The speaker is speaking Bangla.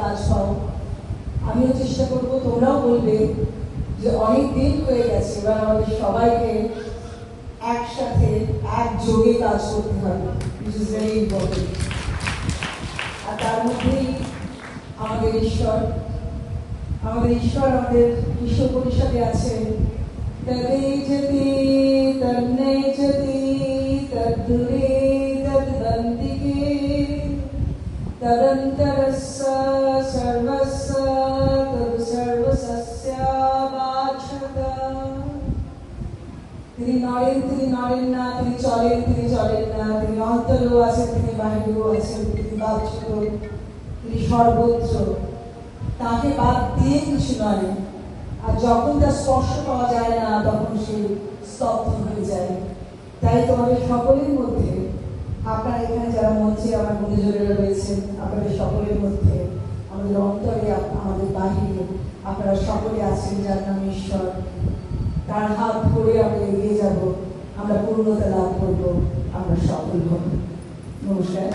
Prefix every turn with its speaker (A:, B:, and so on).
A: কাজ পাও। আমিও চেষ্টা করব, তোমরাও বলবে যে অনেক দিন হয়ে গেছে, এবার আমাদের সবাইকে একসাথে একযোগে কাজ করতে হবে, which is very important। আর তার মধ্যেই আমাদের ঈশ্বর আমাদের ঈশ্বর পরিষদে আছে। তদেজতি তন্নেজতি তদ্দুরে তদ্বন্দিকে তদন্তরস্য সর্বস্য তৎসর্বসস্যাবাচ্ছদ। তিনি নড়েন, তিনি নড়েন না, তিনি চলেন, তিনি চলেন না, তিনি অন্তরেও আছেন, তিনি বাহিরেও আছেন, তিনি বাচ্ছদ, তিনি সর্বত্র। তাকে বাদ দিয়ে কিছু নয়। আর যখন তার স্পর্শ পাওয়া যায় না, তখন সে স্তব্ধ হয়ে যায়। তাই তোমাদের সকলের মধ্যে, আপনারা এখানে যারা মঞ্চে আমার গুণীজনেরা রয়েছেন, আপনাদের সকলের মধ্যে, আমাদের অন্তরে, আমাদের বাহিরে আপনারা সকলে আছেন যার নাম ঈশ্বর। তার হাত ধরে আমরা এগিয়ে যাব, আমরা পূর্ণতা লাভ করবো, আমরা সফল হব। নমস্কার।